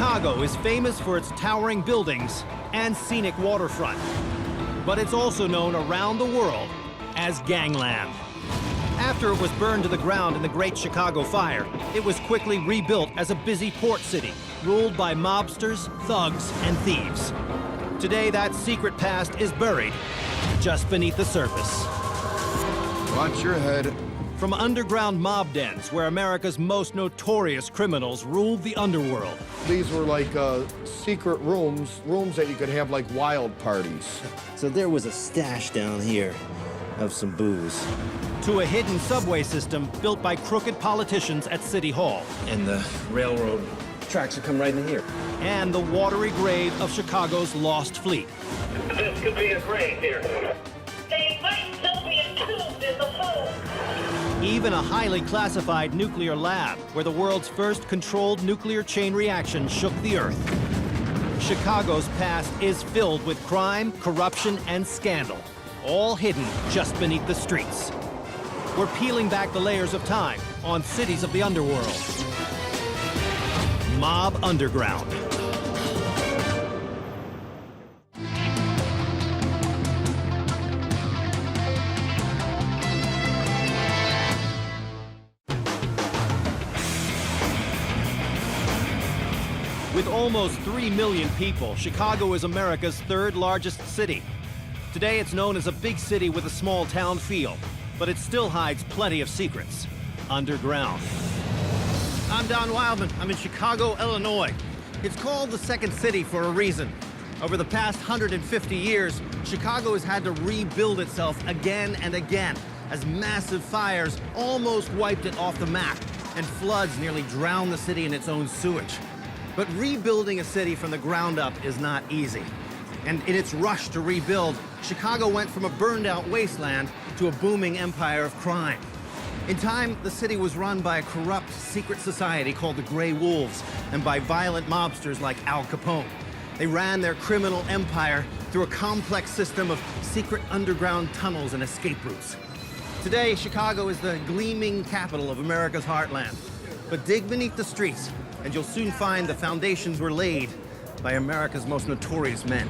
Chicago is famous for its towering buildings and scenic waterfront, but it's also known around the world as Gangland. After it was burned to the ground in the Great Chicago Fire, it was quickly rebuilt as a busy port city, ruled by mobsters, thugs, and thieves. Today, that secret past is buried just beneath the surface. Watch your head. From underground mob dens where America's most notorious criminals ruled the underworld. These were like secret rooms that you could have like wild parties. So there was a stash down here of some booze. To a hidden subway system built by crooked politicians at City Hall. And the railroad tracks would come right in here. And the watery grave of Chicago's lost fleet. This could be a grave here. They might still be entombed in the hole. Even a highly classified nuclear lab where the world's first controlled nuclear chain reaction shook the earth. Chicago's past is filled with crime, corruption, and scandal, all hidden just beneath the streets. We're peeling back the layers of time on Cities of the Underworld. Mob Underground. With almost 3 million people, Chicago is America's third largest city. Today, it's known as a big city with a small town feel, but it still hides plenty of secrets underground. I'm Don Wildman. I'm in Chicago, Illinois. It's called the Second City for a reason. Over the past 150 years, Chicago has had to rebuild itself again and again as massive fires almost wiped it off the map and floods nearly drowned the city in its own sewage. But rebuilding a city from the ground up is not easy. And in its rush to rebuild, Chicago went from a burned-out wasteland to a booming empire of crime. In time, the city was run by a corrupt secret society called the Grey Wolves and by violent mobsters like Al Capone. They ran their criminal empire through a complex system of secret underground tunnels and escape routes. Today, Chicago is the gleaming capital of America's heartland. But dig beneath the streets, and you'll soon find the foundations were laid by America's most notorious men.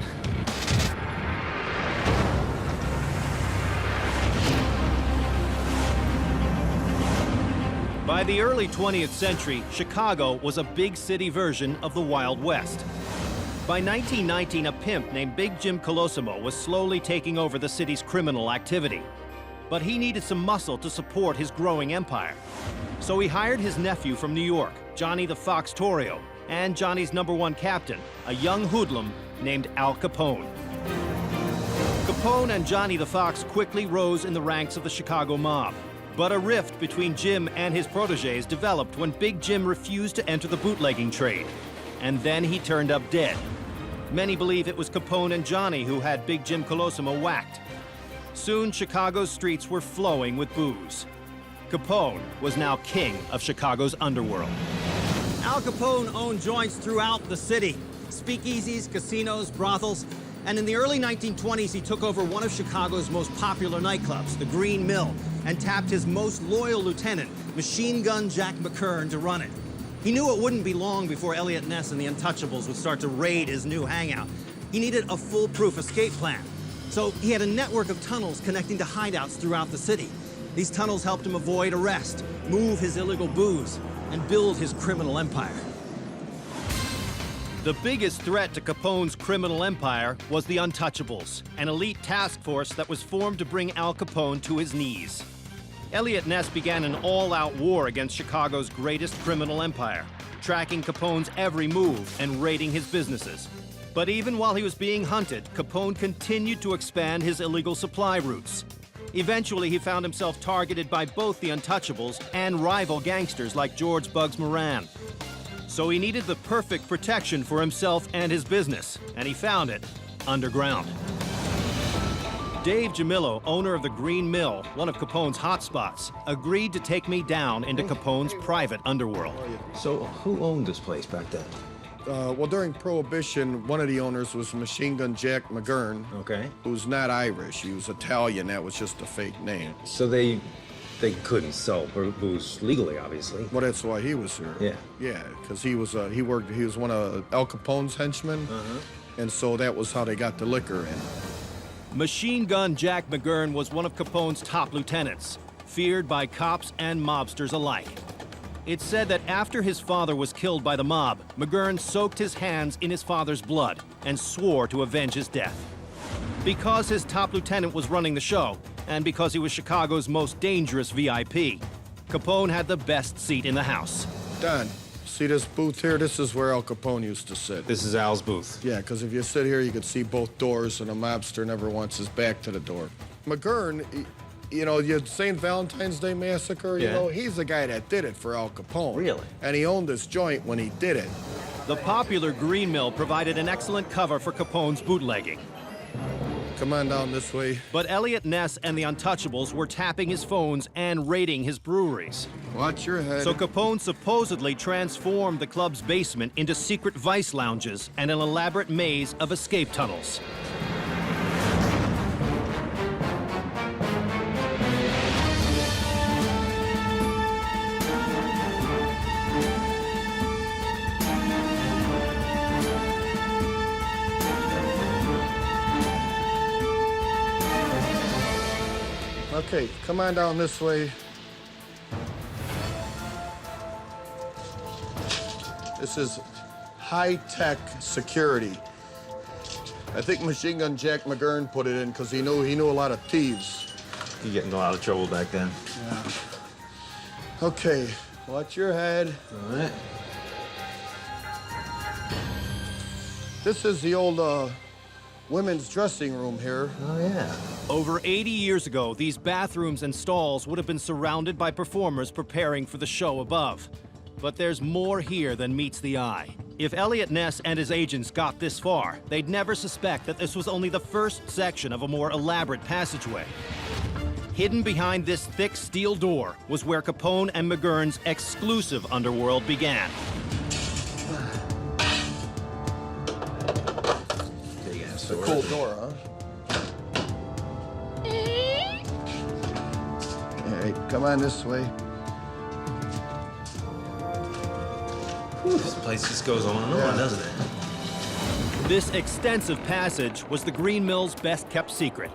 By the early 20th century, Chicago was a big city version of the Wild West. By 1919, a pimp named Big Jim Colosimo was slowly taking over the city's criminal activity. But he needed some muscle to support his growing empire. So he hired his nephew from New York, Johnny the Fox Torrio, and Johnny's #1 captain, a young hoodlum named Al Capone. Capone and Johnny the Fox quickly rose in the ranks of the Chicago mob. But a rift between Jim and his protégés developed when Big Jim refused to enter the bootlegging trade. And then he turned up dead. Many believe it was Capone and Johnny who had Big Jim Colosimo whacked. Soon, Chicago's streets were flowing with booze. Capone was now king of Chicago's underworld. Al Capone owned joints throughout the city, speakeasies, casinos, brothels, and in the early 1920s, he took over one of Chicago's most popular nightclubs, the Green Mill, and tapped his most loyal lieutenant, Machine Gun Jack McKern, to run it. He knew it wouldn't be long before Elliot Ness and the Untouchables would start to raid his new hangout. He needed a foolproof escape plan. So he had a network of tunnels connecting to hideouts throughout the city. These tunnels helped him avoid arrest, move his illegal booze, and build his criminal empire. The biggest threat to Capone's criminal empire was the Untouchables, an elite task force that was formed to bring Al Capone to his knees. Elliot Ness began an all-out war against Chicago's greatest criminal empire, tracking Capone's every move and raiding his businesses. But even while he was being hunted, Capone continued to expand his illegal supply routes. Eventually, he found himself targeted by both the Untouchables and rival gangsters like George Bugs Moran. So he needed the perfect protection for himself and his business, and he found it underground. Dave Jamillo, owner of the Green Mill, one of Capone's hotspots, agreed to take me down into Capone's private underworld. So who owned this place back then? Well, during Prohibition, one of the owners was Machine Gun Jack McGurn, Okay. who's not Irish. He was Italian. That was just a fake name. So they they couldn't sell booze legally, obviously. Well, that's why he was here. Yeah. Yeah, because he was he was one of Al Capone's henchmen, and so that was how they got the liquor in. Machine Gun Jack McGurn was one of Capone's top lieutenants, feared by cops and mobsters alike. It's said that after his father was killed by the mob, McGurn soaked his hands in his father's blood and swore to avenge his death. Because his top lieutenant was running the show, and because he was Chicago's most dangerous VIP, Capone had the best seat in the house. Don, see this booth here? This is where Al Capone used to sit. This is Al's booth. Yeah, because if you sit here, you could see both doors, and a mobster never wants his back to the door. McGurn, you know, the St. Valentine's Day Massacre, you know, he's the guy that did it for Al Capone. Really? And he owned this joint when he did it. The popular Green Mill provided an excellent cover for Capone's bootlegging. Come on down this way. But Elliot Ness and the Untouchables were tapping his phones and raiding his breweries. Watch your head. So Capone supposedly transformed the club's basement into secret vice lounges and an elaborate maze of escape tunnels. Okay, come on down this way. This is high-tech security. I think Machine Gun Jack McGurn put it in because he knew a lot of thieves. You get in a lot of trouble back then. Yeah. Okay, watch your head. All right. This is the old women's dressing room here. Oh, yeah. Over 80 years ago, these bathrooms and stalls would have been surrounded by performers preparing for the show above. But there's more here than meets the eye. If Elliot Ness and his agents got this far, they'd never suspect that this was only the first section of a more elaborate passageway. Hidden behind this thick steel door was where Capone and McGurn's exclusive underworld began. It's a cool door, huh? All right, come on this way. This place just goes on and on, doesn't it? This extensive passage was the Green Mill's best-kept secret.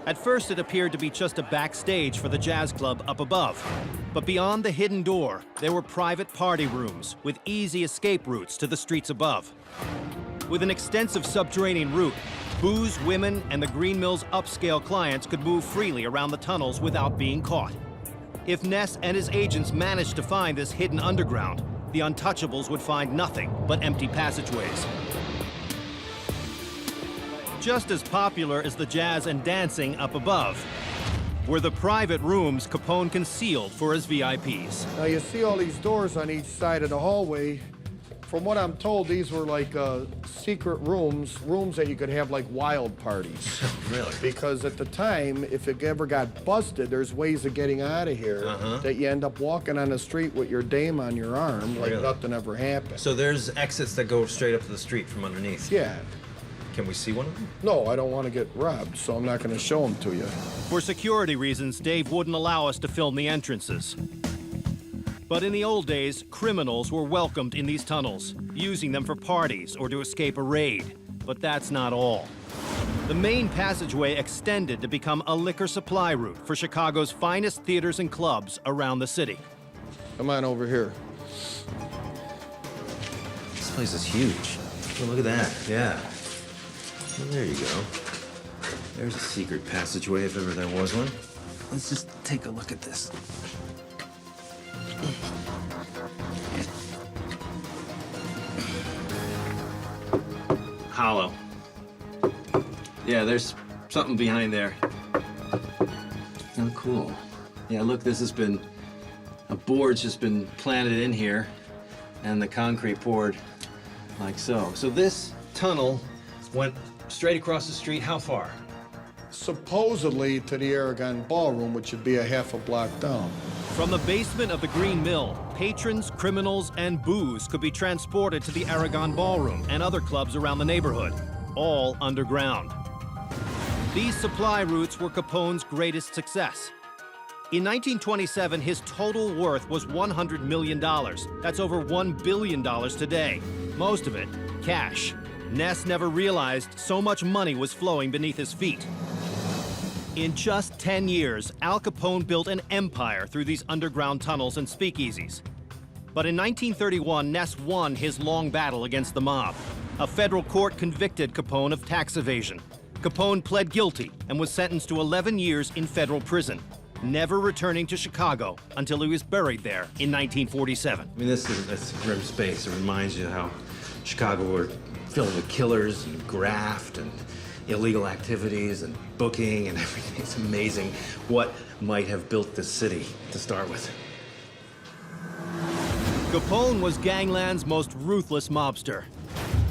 At first, it appeared to be just a backstage for the jazz club up above. But beyond the hidden door, there were private party rooms with easy escape routes to the streets above. With an extensive subterranean route, booze, women, and the Green Mill's upscale clients could move freely around the tunnels without being caught. If Ness and his agents managed to find this hidden underground, the Untouchables would find nothing but empty passageways. Just as popular as the jazz and dancing up above were the private rooms Capone concealed for his VIPs. Now you see all these doors on each side of the hallway. From what I'm told, these were like secret rooms that you could have like wild parties. Really? Because at the time, if it ever got busted, there's ways of getting out of here that you end up walking on the street with your dame on your arm like nothing ever happened. So there's exits that go straight up to the street from underneath? Yeah. Can we see one of them? No, I don't want to get robbed, so I'm not going to show them to you. For security reasons, Dave wouldn't allow us to film the entrances. But in the old days, criminals were welcomed in these tunnels, using them for parties or to escape a raid. But that's not all. The main passageway extended to become a liquor supply route for Chicago's finest theaters and clubs around the city. Come on over here. This place is huge. Oh, look at that. Yeah. Well, there you go. There's a secret passageway if ever there was one. Let's just take a look at this. Hollow. Yeah, there's something behind there. Oh, cool. Yeah, look, this has been, a board's just been planted in here, and the concrete poured like so. So this tunnel went straight across the street, how far? Supposedly to the Aragon Ballroom, which would be a half a block down. From the basement of the Green Mill, patrons, criminals, and booze could be transported to the Aragon Ballroom and other clubs around the neighborhood, all underground. These supply routes were Capone's greatest success. In 1927, his total worth was $100 million. That's over $1 billion today. Most of it, cash. Ness never realized so much money was flowing beneath his feet. In just 10 years, Al Capone built an empire through these underground tunnels and speakeasies. But in 1931, Ness won his long battle against the mob. A federal court convicted Capone of tax evasion. Capone pled guilty and was sentenced to 11 years in federal prison, never returning to Chicago until he was buried there in 1947. I mean, that's a grim space. It reminds you how Chicago were filled with killers and graft and illegal activities and booking and everything. It's amazing what might have built this city to start with. Capone was gangland's most ruthless mobster.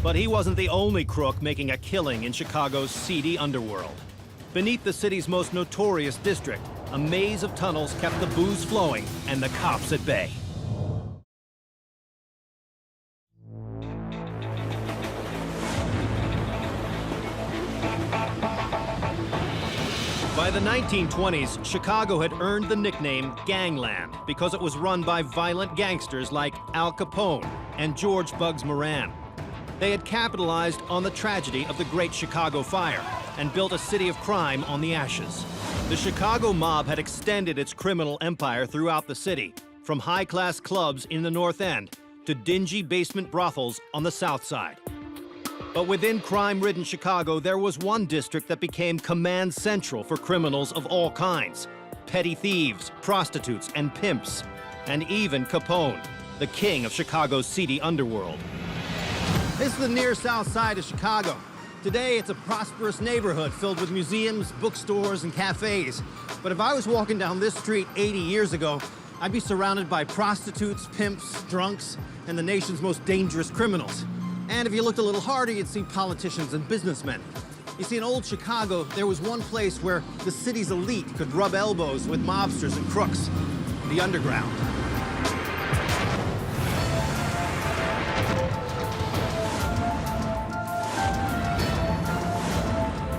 But he wasn't the only crook making a killing in Chicago's seedy underworld. Beneath the city's most notorious district, a maze of tunnels kept the booze flowing and the cops at bay. By the 1920s, Chicago had earned the nickname Gangland because it was run by violent gangsters like Al Capone and George Bugs Moran. They had capitalized on the tragedy of the Great Chicago Fire and built a city of crime on the ashes. The Chicago mob had extended its criminal empire throughout the city, from high-class clubs in the North End to dingy basement brothels on the South Side. But within crime-ridden Chicago, there was one district that became command central for criminals of all kinds: petty thieves, prostitutes, and pimps, and even Capone, the king of Chicago's seedy underworld. This is the near south side of Chicago. Today, it's a prosperous neighborhood filled with museums, bookstores, and cafes. But if I was walking down this street 80 years ago, I'd be surrounded by prostitutes, pimps, drunks, and the nation's most dangerous criminals. And if you looked a little harder, you'd see politicians and businessmen. You see, in old Chicago, there was one place where the city's elite could rub elbows with mobsters and crooks: the underground.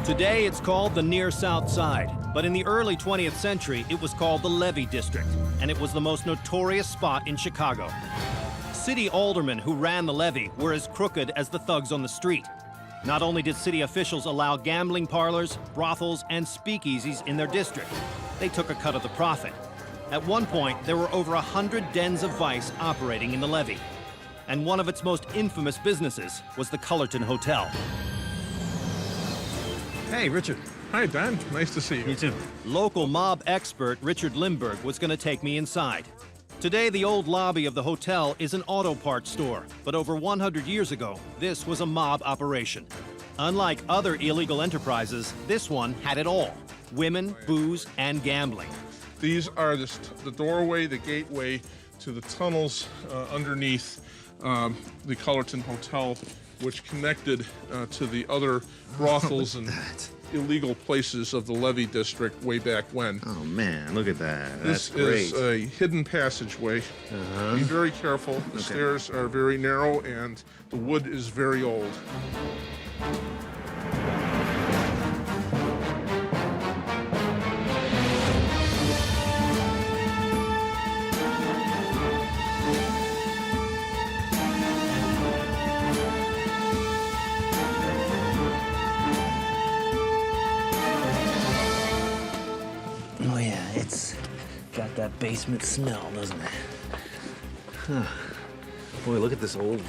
Today, it's called the Near South Side, but in the early 20th century, it was called the Levee District, and it was the most notorious spot in Chicago. City aldermen who ran the levee were as crooked as the thugs on the street. Not only did city officials allow gambling parlors, brothels, and speakeasies in their district, they took a cut of the profit. At one point, there were over 100 dens of vice operating in the levee, and one of its most infamous businesses was the Cullerton Hotel. Hey, Richard. Hi, Dan. Nice to see you. You too. Local mob expert Richard Limburg was going to take me inside. Today, the old lobby of the hotel is an auto parts store, but over 100 years ago, this was a mob operation. Unlike other illegal enterprises, this one had it all: women, booze, and gambling. These are the doorway, the gateway to the tunnels underneath the Cullerton Hotel, which connected to the other brothels and illegal places of the Levee District way back when. Oh man, look at that. This That's great. is a hidden passageway. Be very careful. The stairs are very narrow and the wood is very old. Oh yeah, it's got that basement smell, doesn't it? Huh. Boy, look at this old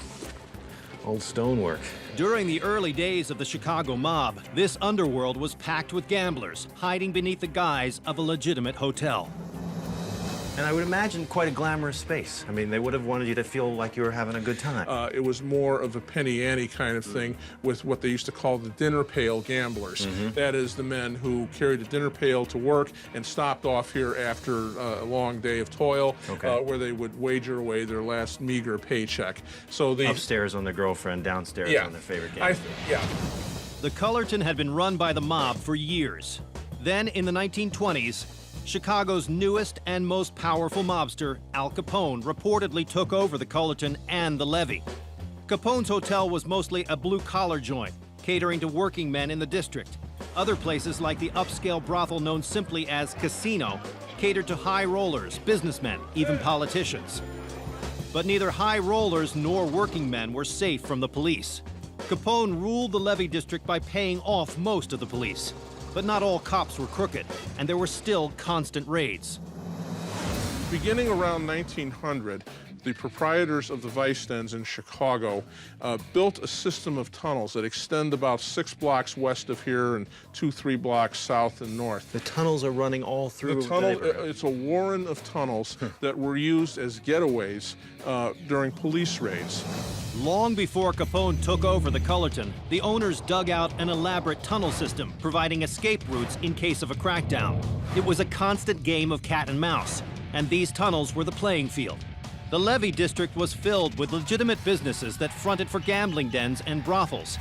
stonework. During the early days of the Chicago mob, this underworld was packed with gamblers, hiding beneath the guise of a legitimate hotel. And I would imagine quite a glamorous space. I mean, they would have wanted you to feel like you were having a good time. It was more of a penny ante kind of thing with what they used to call the dinner pail gamblers. That is, the men who carried a dinner pail to work and stopped off here after a long day of toil, where they would wager away their last meager paycheck. So the Upstairs on their girlfriend, downstairs on their favorite game. The Cullerton had been run by the mob for years. Then, in the 1920s, Chicago's newest and most powerful mobster, Al Capone, reportedly took over the Cullerton and the Levee. Capone's hotel was mostly a blue-collar joint, catering to working men in the district. Other places, like the upscale brothel known simply as Casino, catered to high rollers, businessmen, even politicians. But neither high rollers nor working men were safe from the police. Capone ruled the levee district by paying off most of the police. But not all cops were crooked, and there were still constant raids. Beginning around 1900, the proprietors of the vice dens in Chicago built a system of tunnels that extend about 6 blocks west of here and 2-3 blocks south and north. The tunnels are running all through The tunnel, neighborhood. it's a warren of tunnels that were used as getaways during police raids. Long before Capone took over the Cullerton, the owners dug out an elaborate tunnel system, providing escape routes in case of a crackdown. It was a constant game of cat and mouse, and these tunnels were the playing field. The levee district was filled with legitimate businesses that fronted for gambling dens and brothels,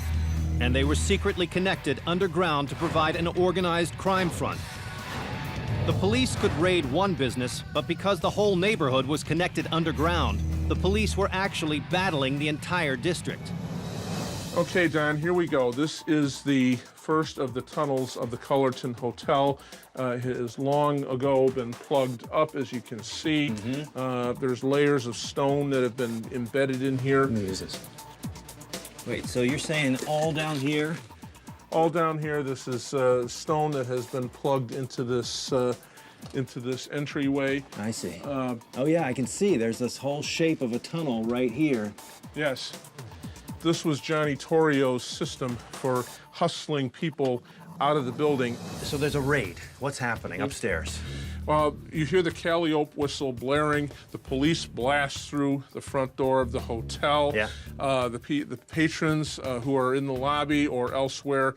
and they were secretly connected underground to provide an organized crime front. The police could raid one business, but because the whole neighborhood was connected underground, the police were actually battling the entire district. Okay, Don, here we go. This is the first of the tunnels of the Cullerton Hotel. It has long ago been plugged up, as you can see. There's layers of stone that have been embedded in here. Let me use this. Wait, so you're saying all down here? All down here, this is stone that has been plugged into this entryway. I see. Oh yeah, I can see. There's this whole shape of a tunnel right here. Yes. This was Johnny Torrio's system for hustling people out of the building. So there's a raid. What's happening upstairs? You hear the Calliope whistle blaring. The police blast through the front door of the hotel. Yeah. The patrons who are in the lobby or elsewhere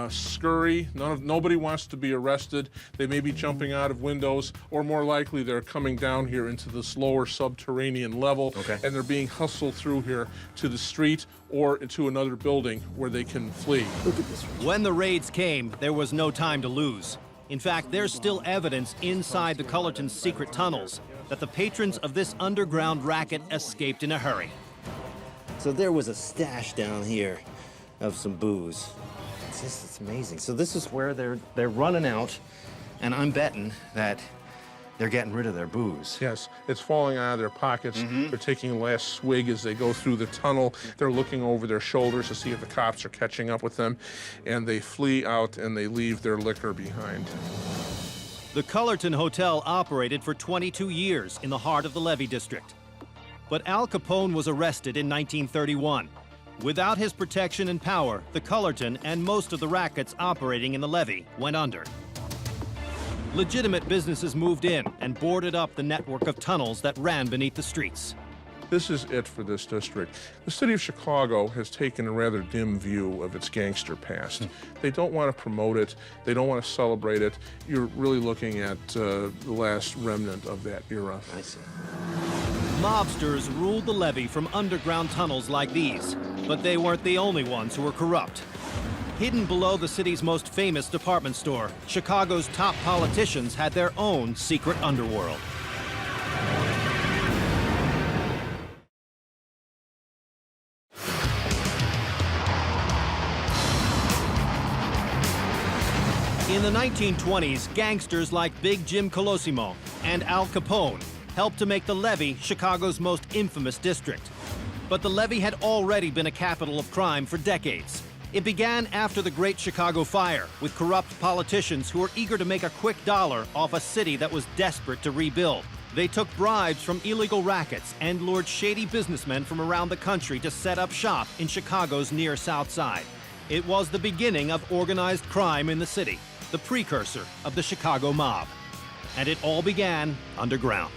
scurry. Nobody wants to be arrested. They may be jumping out of windows, or more likely they're coming down here into this lower subterranean level, and they're being hustled through here to the street or into another building where they can flee. Look at this. When the raids came, there was no time to lose. In fact, there's still evidence inside the Cullerton's secret tunnels that the patrons of this underground racket escaped in a hurry. So there was a stash down here of some booze. It's amazing. So this is where they're running out, and I'm betting that they're getting rid of their booze. Yes, it's falling out of their pockets. They're taking a last swig as they go through the tunnel. They're looking over their shoulders to see if the cops are catching up with them, and they flee out and they leave their liquor behind. The Cullerton Hotel operated for 22 years in the heart of the levee district. But Al Capone was arrested in 1931. Without his protection and power, the Cullerton and most of the rackets operating in the levee went under. Legitimate businesses moved in and boarded up the network of tunnels that ran beneath the streets. This is it for this district. The city of Chicago has taken a rather dim view of its gangster past. They don't want to promote it. They don't want to celebrate it. You're really looking at the last remnant of that era. I see. Mobsters ruled the levee from underground tunnels like these, but they weren't the only ones who were corrupt. Hidden below the city's most famous department store, Chicago's top politicians had their own secret underworld. In the 1920s, gangsters like Big Jim Colosimo and Al Capone helped to make the levee Chicago's most infamous district. But the levee had already been a capital of crime for decades. It began after the Great Chicago Fire, with corrupt politicians who were eager to make a quick dollar off a city that was desperate to rebuild. They took bribes from illegal rackets and lured shady businessmen from around the country to set up shop in Chicago's near South Side. It was the beginning of organized crime in the city, the precursor of the Chicago mob. And it all began underground.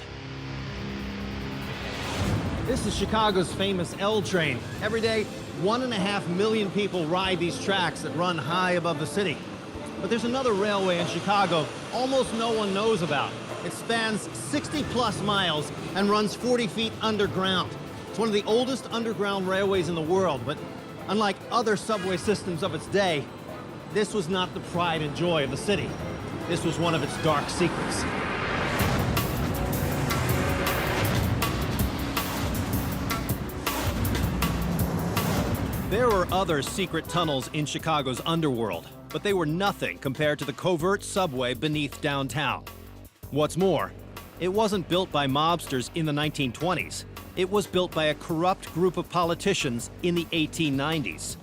This is Chicago's famous L train. Every day, 1.5 million people ride these tracks that run high above the city. But there's another railway in Chicago almost no one knows about. It spans 60+ miles and runs 40 feet underground. It's one of the oldest underground railways in the world, but unlike other subway systems of its day, this was not the pride and joy of the city. This was one of its dark secrets. There were other secret tunnels in Chicago's underworld, but they were nothing compared to the covert subway beneath downtown. What's more, it wasn't built by mobsters in the 1920s. It was built by a corrupt group of politicians in the 1890s.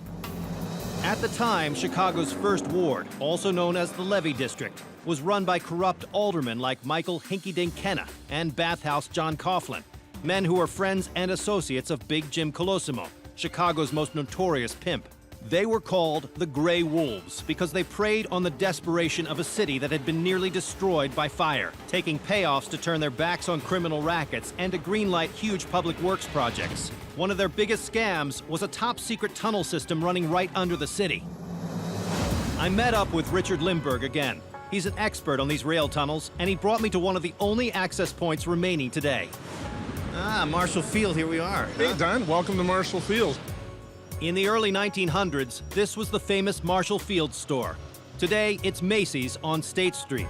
At the time, Chicago's first ward, also known as the Levee District, was run by corrupt aldermen like Michael Hinky-Dink Kenna and Bathhouse John Coughlin, men who were friends and associates of Big Jim Colosimo, Chicago's most notorious pimp. They were called the Gray Wolves because they preyed on the desperation of a city that had been nearly destroyed by fire, taking payoffs to turn their backs on criminal rackets and to greenlight huge public works projects. One of their biggest scams was a top-secret tunnel system running right under the city. I met up with Richard Limburg again. He's an expert on these rail tunnels, and he brought me to one of the only access points remaining today. Ah, Marshall Field, here we are. Hey, Don, welcome to Marshall Field. In the early 1900s, this was the famous Marshall Field store. Today, it's Macy's on State Street.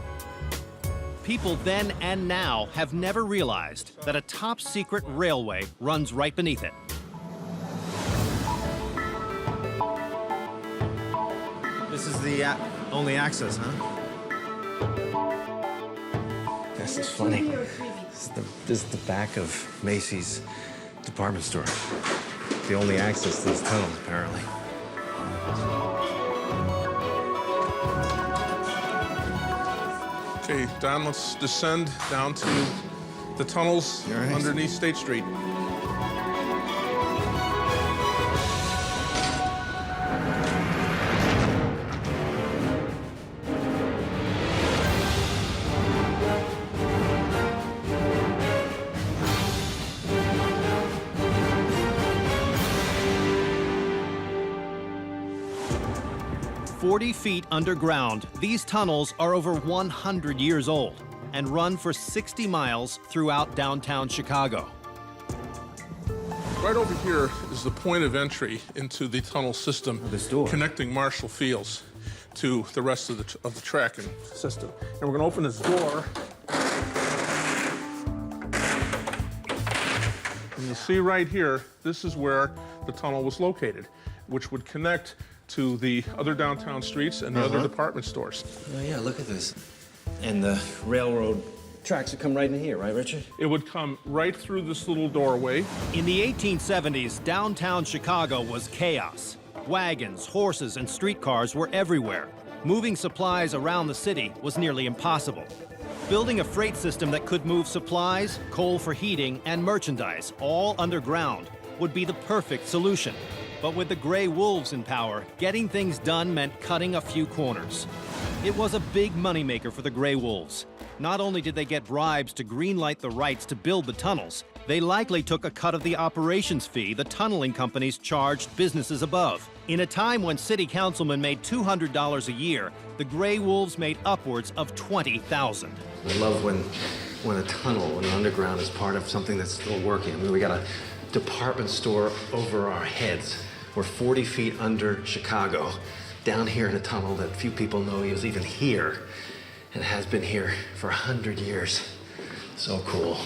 People then and now have never realized that a top-secret railway runs right beneath it. This is the only access, huh? This is funny. This is the back of Macy's department store. The only access to these tunnels, apparently. Okay, Don, let's descend down to the tunnels underneath State Street. 40 feet underground, these tunnels are over 100 years old and run for 60 miles throughout downtown Chicago. Right over here is the point of entry into the tunnel system, this door, connecting Marshall Fields to the rest of the tracking system. And we're going to open this door. And you see right here, this is where the tunnel was located, which would connect to the other downtown streets and the other department stores. Oh, yeah, look at this. And the railroad tracks would come right in here, right, Richard? It would come right through this little doorway. In the 1870s, downtown Chicago was chaos. Wagons, horses, and streetcars were everywhere. Moving supplies around the city was nearly impossible. Building a freight system that could move supplies, coal for heating, and merchandise all underground would be the perfect solution. But with the Gray Wolves in power, getting things done meant cutting a few corners. It was a big moneymaker for the Gray Wolves. Not only did they get bribes to greenlight the rights to build the tunnels, they likely took a cut of the operations fee the tunneling companies charged businesses above. In a time when city councilmen made $200 a year, the Gray Wolves made upwards of $20,000. I love when a tunnel, when an underground is part of something that's still working. I mean, we got a department store over our heads. We're 40 feet under Chicago, down here in a tunnel that few people know is even here, and has been here for 100 years. So cool.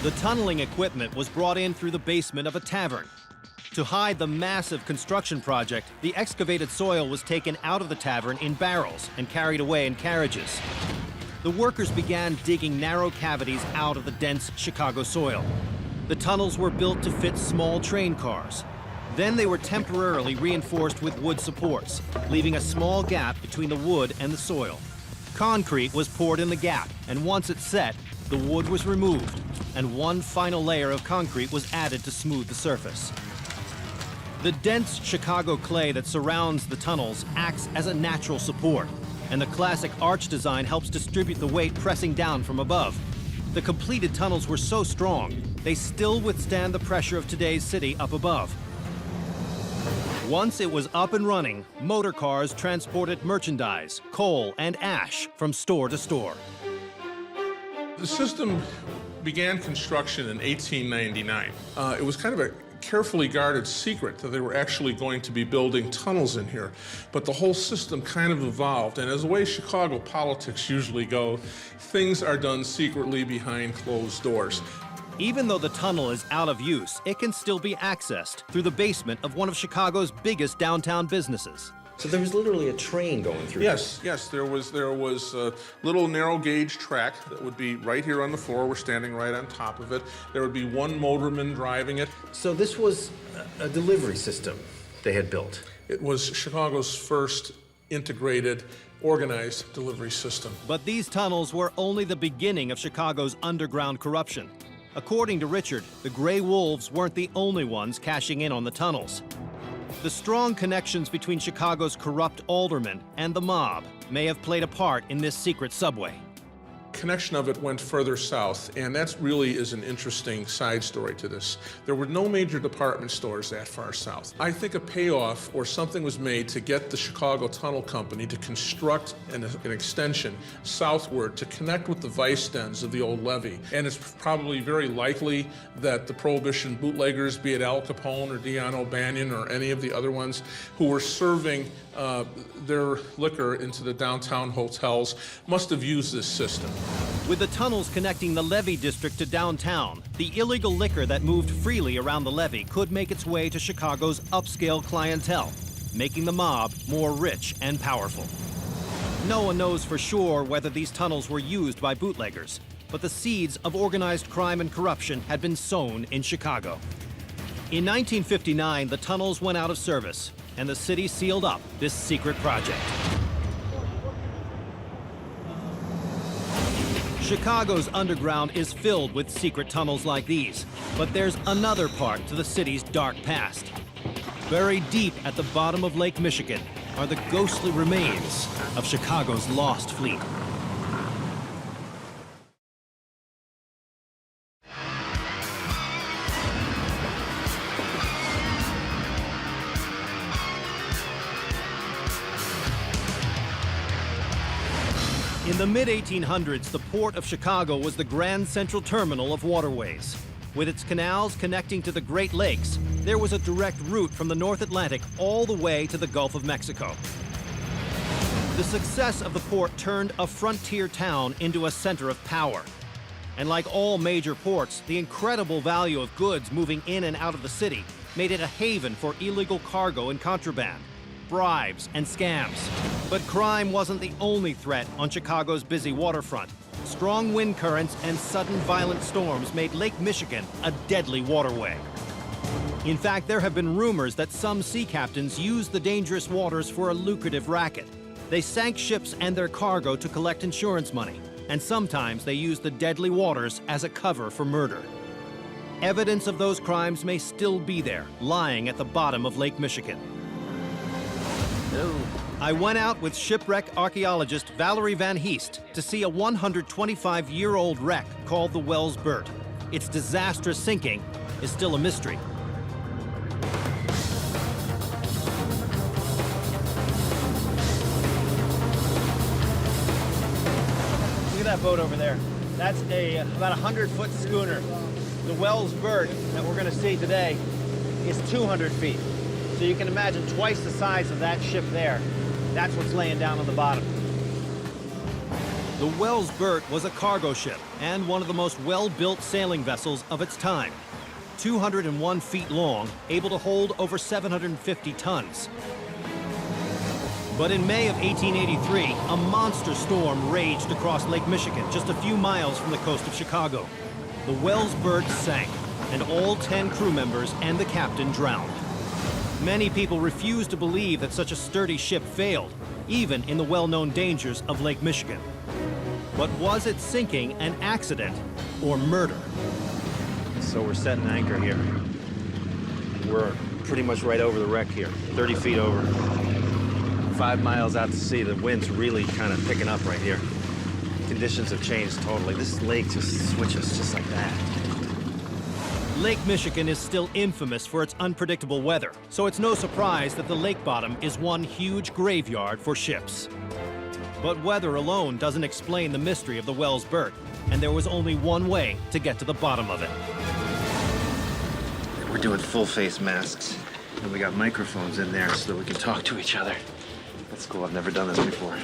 The tunneling equipment was brought in through the basement of a tavern. To hide the massive construction project, the excavated soil was taken out of the tavern in barrels and carried away in carriages. The workers began digging narrow cavities out of the dense Chicago soil. The tunnels were built to fit small train cars. Then they were temporarily reinforced with wood supports, leaving a small gap between the wood and the soil. Concrete was poured in the gap, and once it set, the wood was removed, and one final layer of concrete was added to smooth the surface. The dense Chicago clay that surrounds the tunnels acts as a natural support, and the classic arch design helps distribute the weight pressing down from above. The completed tunnels were so strong, they still withstand the pressure of today's city up above. Once it was up and running, motor cars transported merchandise, coal, and ash from store to store. The system began construction in 1899. It was kind of a carefully guarded secret that they were actually going to be building tunnels in here. But the whole system kind of evolved, and as the way Chicago politics usually go, things are done secretly behind closed doors. Even though the tunnel is out of use, it can still be accessed through the basement of one of Chicago's biggest downtown businesses. So there was literally a train going through. Yes, there was a little narrow gauge track that would be right here on the floor. We're standing right on top of it. There would be one motorman driving it. So this was a delivery system they had built. It was Chicago's first integrated, organized delivery system. But these tunnels were only the beginning of Chicago's underground corruption. According to Richard, the Gray Wolves weren't the only ones cashing in on the tunnels. The strong connections between Chicago's corrupt aldermen and the mob may have played a part in this secret subway. Connection of it went further south, and that really is an interesting side story to this. There were no major department stores that far south. I think a payoff or something was made to get the Chicago Tunnel Company to construct an extension southward to connect with the vice dens of the old levee. And it's probably very likely that the Prohibition bootleggers, be it Al Capone or Dion O'Banion or any of the other ones who were serving their liquor into the downtown hotels, must have used this system. With the tunnels connecting the levee district to downtown, the illegal liquor that moved freely around the levee could make its way to Chicago's upscale clientele, making the mob more rich and powerful. No one knows for sure whether these tunnels were used by bootleggers, but the seeds of organized crime and corruption had been sown in Chicago. In 1959, the tunnels went out of service, and the city sealed up this secret project. Chicago's underground is filled with secret tunnels like these, but there's another part to the city's dark past. Buried deep at the bottom of Lake Michigan are the ghostly remains of Chicago's lost fleet. In the mid-1800s, the port of Chicago was the Grand Central Terminal of waterways. With its canals connecting to the Great Lakes, there was a direct route from the North Atlantic all the way to the Gulf of Mexico. The success of the port turned a frontier town into a center of power. And like all major ports, the incredible value of goods moving in and out of the city made it a haven for illegal cargo and contraband, bribes, and scams. But crime wasn't the only threat on Chicago's busy waterfront. Strong wind currents and sudden violent storms made Lake Michigan a deadly waterway. In fact, there have been rumors that some sea captains used the dangerous waters for a lucrative racket. They sank ships and their cargo to collect insurance money, and sometimes they used the deadly waters as a cover for murder. Evidence of those crimes may still be there, lying at the bottom of Lake Michigan. I went out with shipwreck archaeologist Valerie Van Heest to see a 125-year-old wreck called the Wells Burt. Its disastrous sinking is still a mystery. Look at that boat over there. That's about a 100-foot schooner. The Wells Burt that we're going to see today is 200 feet. So you can imagine twice the size of that ship there. That's what's laying down on the bottom. The Wells Burt was a cargo ship and one of the most well-built sailing vessels of its time. 201 feet long, able to hold over 750 tons. But in May of 1883, a monster storm raged across Lake Michigan, just a few miles from the coast of Chicago. The Wells Burt sank, and all 10 crew members and the captain drowned. Many people refuse to believe that such a sturdy ship failed, even in the well-known dangers of Lake Michigan. But was it sinking an accident or murder? So we're setting anchor here. We're pretty much right over the wreck here, 30 feet over. 5 miles out to sea. The wind's really kind of picking up right here. Conditions have changed totally. This lake just switches just like that. Lake Michigan is still infamous for its unpredictable weather, so it's no surprise that the lake bottom is one huge graveyard for ships. But weather alone doesn't explain the mystery of the Wells Burt, and there was only one way to get to the bottom of it. We're doing full-face masks, and we got microphones in there so that we can talk to each other. That's cool. I've never done this before.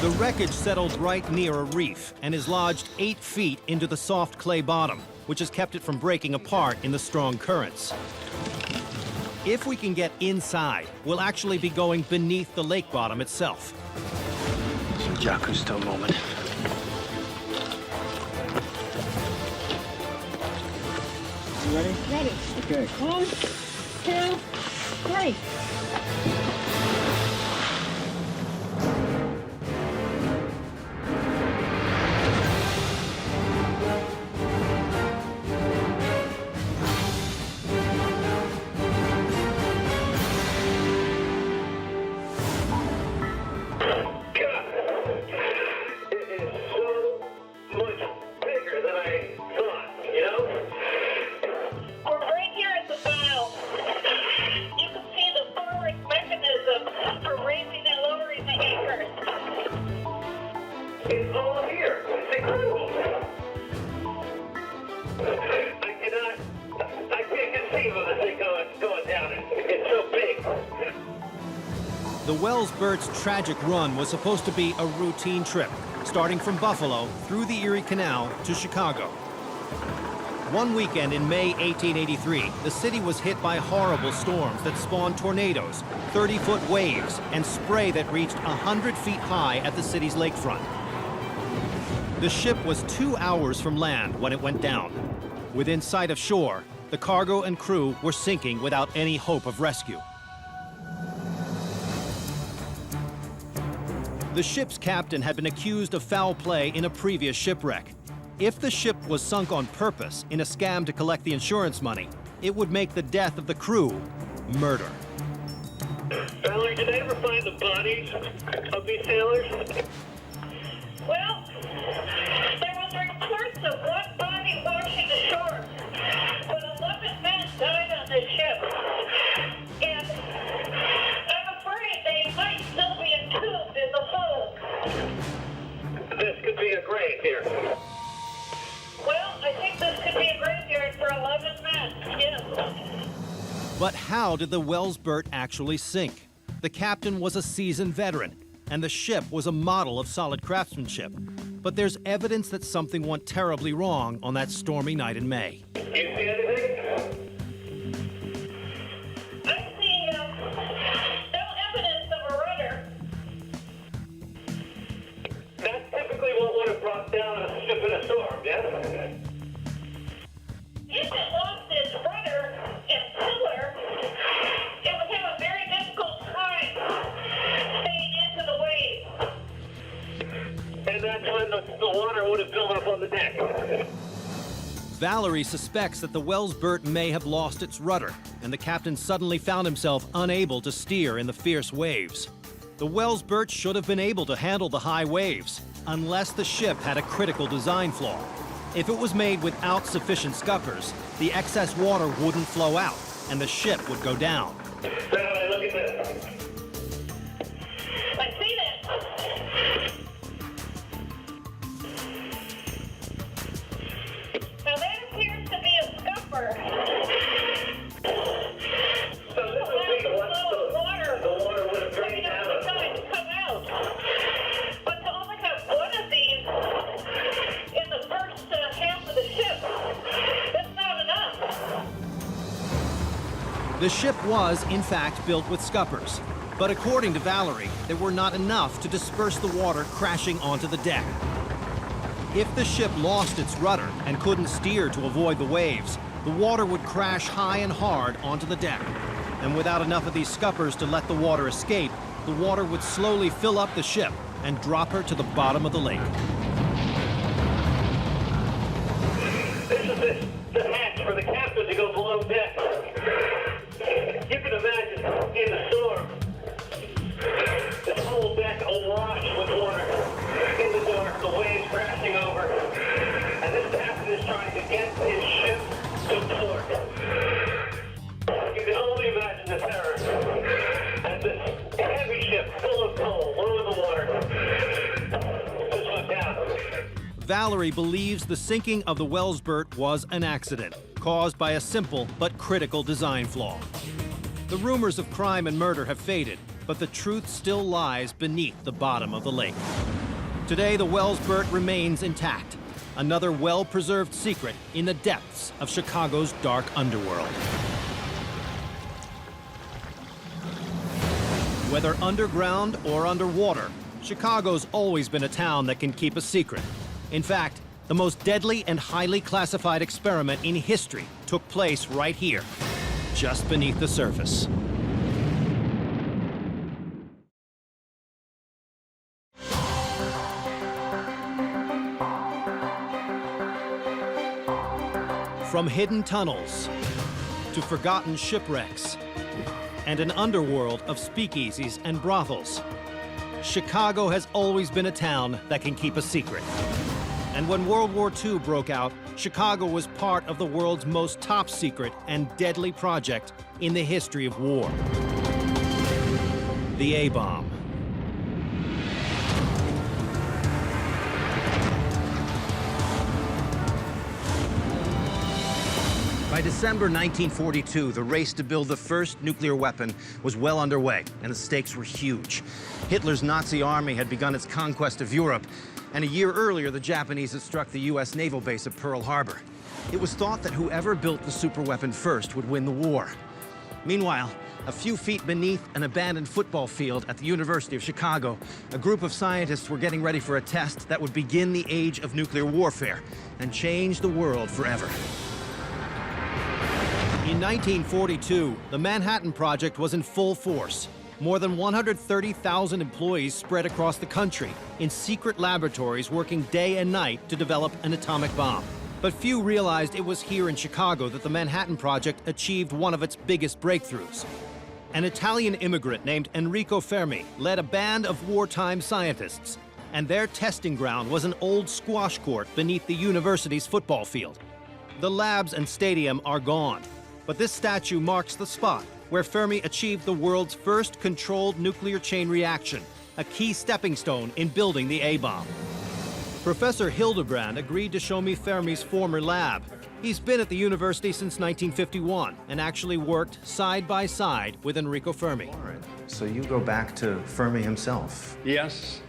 The wreckage settled right near a reef and is lodged 8 feet into the soft clay bottom, which has kept it from breaking apart in the strong currents. If we can get inside, we'll actually be going beneath the lake bottom itself. Some Jacques Cousteau moment. You ready? Ready. Okay. 1, 2, 3. It's all here. It's incredible. I can't conceive of this thing going down. It's so big. The Wells-Burt's tragic run was supposed to be a routine trip, starting from Buffalo through the Erie Canal to Chicago. One weekend in May 1883, the city was hit by horrible storms that spawned tornadoes, 30-foot waves, and spray that reached 100 feet high at the city's lakefront. The ship was 2 hours from land when it went down. Within sight of shore, the cargo and crew were sinking without any hope of rescue. The ship's captain had been accused of foul play in a previous shipwreck. If the ship was sunk on purpose in a scam to collect the insurance money, it would make the death of the crew murder. Valerie, did they ever find the bodies of these sailors? Well, there was reports of one body washing ashore, but 11 men died on this ship. And I'm afraid they might still be entombed in the hold. This could be a grave here. Well, I think this could be a graveyard for 11 men, yes. But how did the Wells-Burt actually sink? The captain was a seasoned veteran, and the ship was a model of solid craftsmanship. But there's evidence that something went terribly wrong on that stormy night in May. You see anything? I see no evidence of a rudder. That's typically what would have brought down a ship in a storm, yes? If it lost its rudder and tiller, it would have a very difficult time staying into the waves. And that's when the water would have built up on the deck. Valerie suspects that the Wells-Burt may have lost its rudder, and the captain suddenly found himself unable to steer in the fierce waves. The Wells-Burt should have been able to handle the high waves, unless the ship had a critical design flaw. If it was made without sufficient scuppers, the excess water wouldn't flow out, and the ship would go down. Valerie, look at this. I see that. Now that appears to be a scupper. So this would be what the water would have drained out of. Time to come out. But to only have one of these in the first half of the ship, that's not enough. The ship was, in fact, built with scuppers. But according to Valerie, there were not enough to disperse the water crashing onto the deck. If the ship lost its rudder and couldn't steer to avoid the waves, the water would crash high and hard onto the deck. And without enough of these scuppers to let the water escape, the water would slowly fill up the ship and drop her to the bottom of the lake. This is the hatch for the captain to go below deck. You can imagine in the storm, this whole deck awash with water. In the dark, the waves crashing over. And this captain is trying to get his ship to port. You can only imagine the terror. And this heavy ship full of coal, low in the water, just went down. Valerie believes the sinking of the Wells-Burt was an accident, caused by a simple but critical design flaw. The rumors of crime and murder have faded, but the truth still lies beneath the bottom of the lake. Today, the Wells-Burt remains intact, another well-preserved secret in the depths of Chicago's dark underworld. Whether underground or underwater, Chicago's always been a town that can keep a secret. In fact, the most deadly and highly classified experiment in history took place right here, just beneath the surface. From hidden tunnels to forgotten shipwrecks and an underworld of speakeasies and brothels, Chicago has always been a town that can keep a secret. And when World War II broke out, Chicago was part of the world's most top secret and deadly project in the history of war. The A-bomb. By December 1942, the race to build the first nuclear weapon was well underway, and the stakes were huge. Hitler's Nazi army had begun its conquest of Europe, and a year earlier, the Japanese had struck the U.S. naval base at Pearl Harbor. It was thought that whoever built the superweapon first would win the war. Meanwhile, a few feet beneath an abandoned football field at the University of Chicago, a group of scientists were getting ready for a test that would begin the age of nuclear warfare and change the world forever. In 1942, the Manhattan Project was in full force. More than 130,000 employees spread across the country in secret laboratories working day and night to develop an atomic bomb. But few realized it was here in Chicago that the Manhattan Project achieved one of its biggest breakthroughs. An Italian immigrant named Enrico Fermi led a band of wartime scientists, and their testing ground was an old squash court beneath the university's football field. The labs and stadium are gone, but this statue marks the spot where Fermi achieved the world's first controlled nuclear chain reaction, a key stepping stone in building the A-bomb. Professor Hildebrand agreed to show me Fermi's former lab. He's been at the university since 1951 and actually worked side by side with Enrico Fermi. So you go back to Fermi himself? Yes.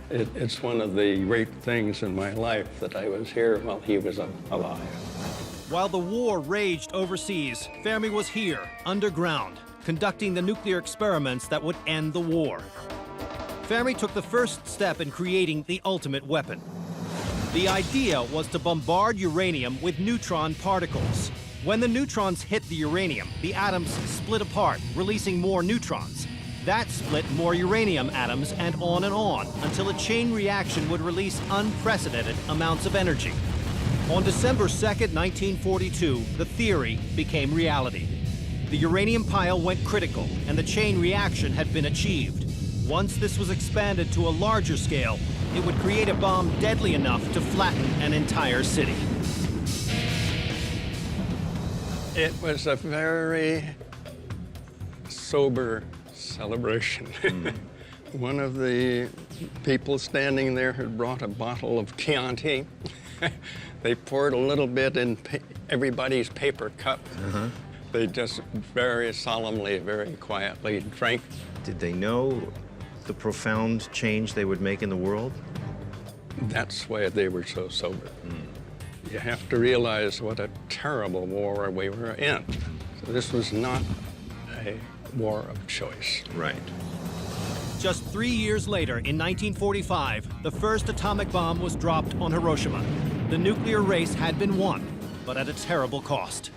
It's one of the great things in my life that I was here while he was alive. While the war raged overseas, Fermi was here, underground, conducting the nuclear experiments that would end the war. Fermi took the first step in creating the ultimate weapon. The idea was to bombard uranium with neutron particles. When the neutrons hit the uranium, the atoms split apart, releasing more neutrons. That split more uranium atoms and on until a chain reaction would release unprecedented amounts of energy. On December 2nd, 1942, the theory became reality. The uranium pile went critical, and the chain reaction had been achieved. Once this was expanded to a larger scale, it would create a bomb deadly enough to flatten an entire city. It was a very sober celebration. One of the people standing there had brought a bottle of Chianti. They poured a little bit in everybody's paper cup. They just very solemnly, very quietly drank. Did they know the profound change they would make in the world? That's why they were so sober. You have to realize what a terrible war we were in. So this was not a war of choice. Right. Just 3 years later, in 1945, the first atomic bomb was dropped on Hiroshima. The nuclear race had been won, but at a terrible cost.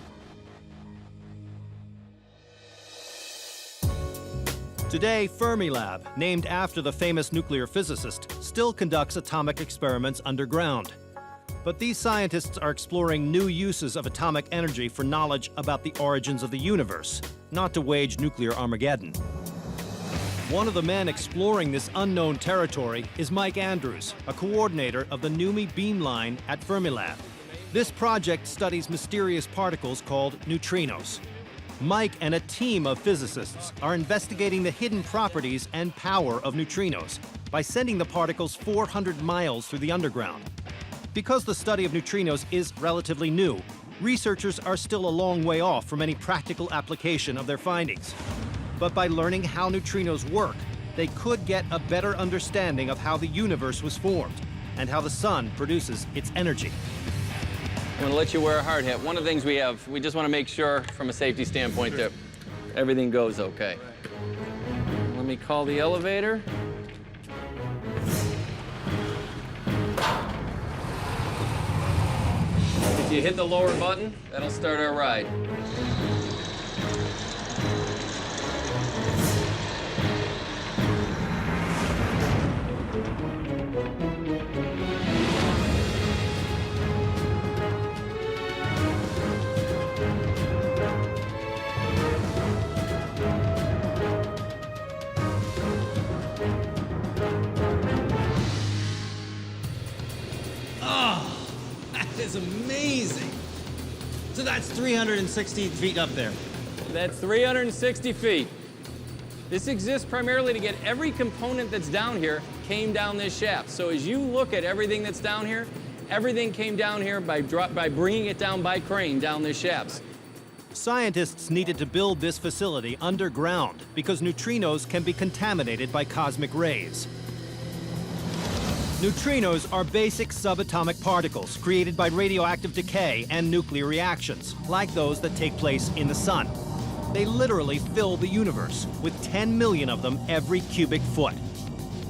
Today, Fermilab, named after the famous nuclear physicist, still conducts atomic experiments underground. But these scientists are exploring new uses of atomic energy for knowledge about the origins of the universe, not to wage nuclear Armageddon. One of the men exploring this unknown territory is Mike Andrews, a coordinator of the NUMMI beamline at Fermilab. This project studies mysterious particles called neutrinos. Mike and a team of physicists are investigating the hidden properties and power of neutrinos by sending the particles 400 miles through the underground. Because the study of neutrinos is relatively new, researchers are still a long way off from any practical application of their findings. But by learning how neutrinos work, they could get a better understanding of how the universe was formed and how the sun produces its energy. I'm going to let you wear a hard hat. One of the things we just want to make sure from a safety standpoint that everything goes okay. Let me call the elevator. If you hit the lower button, that'll start our ride. Is amazing. So that's 360 feet up there. That's 360 feet. This exists primarily to get every component that's down here came down this shaft. So as you look at everything that's down here, everything came down here by bringing it down by crane down this shaft. Scientists needed to build this facility underground because neutrinos can be contaminated by cosmic rays. Neutrinos are basic subatomic particles created by radioactive decay and nuclear reactions, like those that take place in the sun. They literally fill the universe, with 10 million of them every cubic foot.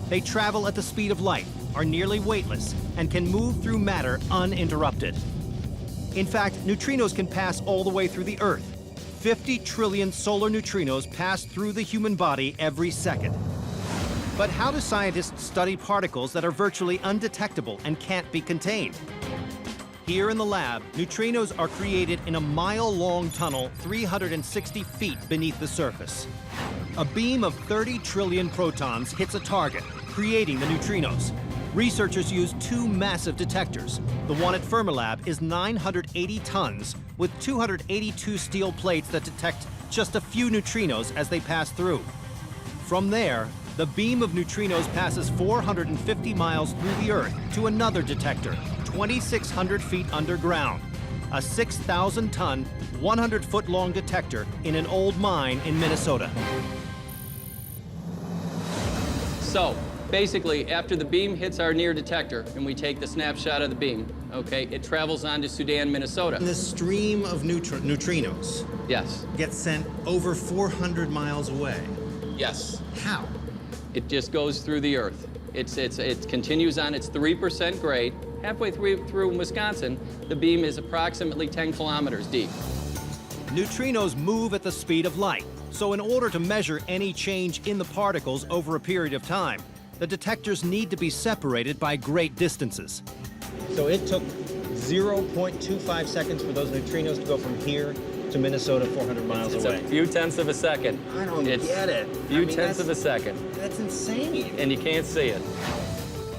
They travel at the speed of light, are nearly weightless, and can move through matter uninterrupted. In fact, neutrinos can pass all the way through the Earth. 50 trillion solar neutrinos pass through the human body every second. But how do scientists study particles that are virtually undetectable and can't be contained? Here in the lab, neutrinos are created in a mile-long tunnel 360 feet beneath the surface. A beam of 30 trillion protons hits a target, creating the neutrinos. Researchers use two massive detectors. The one at Fermilab is 980 tons, with 282 steel plates that detect just a few neutrinos as they pass through. From there, the beam of neutrinos passes 450 miles through the Earth to another detector, 2,600 feet underground. A 6,000-ton, 100-foot-long detector in an old mine in Minnesota. So, basically, after the beam hits our near detector and we take the snapshot of the beam, okay, it travels on to Sudan, Minnesota. This stream of neutrinos Yes. gets sent over 400 miles away. Yes. How? It just goes through the Earth. It continues on its 3% grade. Halfway through Wisconsin, the beam is approximately 10 kilometers deep. Neutrinos move at the speed of light, so in order to measure any change in the particles over a period of time, the detectors need to be separated by great distances. So it took 0.25 seconds for those neutrinos to go from here to Minnesota 400 miles away. It's a few tenths of a second. I don't get it. Few tenths of a second. That's insane. And you can't see it.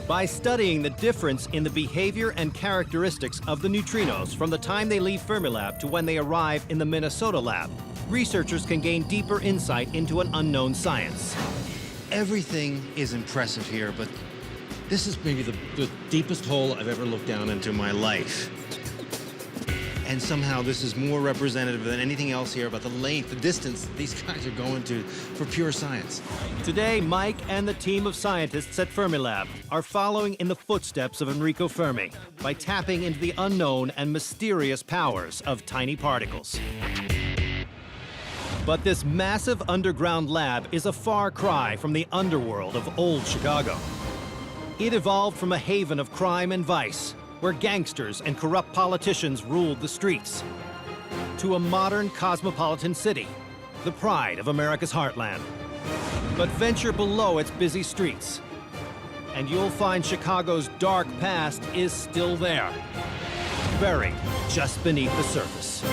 By studying the difference in the behavior and characteristics of the neutrinos from the time they leave Fermilab to when they arrive in the Minnesota lab, researchers can gain deeper insight into an unknown science. Everything is impressive here, but this is maybe the deepest hole I've ever looked down into in my life. And somehow this is more representative than anything else here about the length, the distance these guys are going to for pure science. Today, Mike and the team of scientists at Fermilab are following in the footsteps of Enrico Fermi by tapping into the unknown and mysterious powers of tiny particles. But this massive underground lab is a far cry from the underworld of old Chicago. It evolved from a haven of crime and vice, where gangsters and corrupt politicians ruled the streets, to a modern cosmopolitan city, the pride of America's heartland. But venture below its busy streets, and you'll find Chicago's dark past is still there, buried just beneath the surface.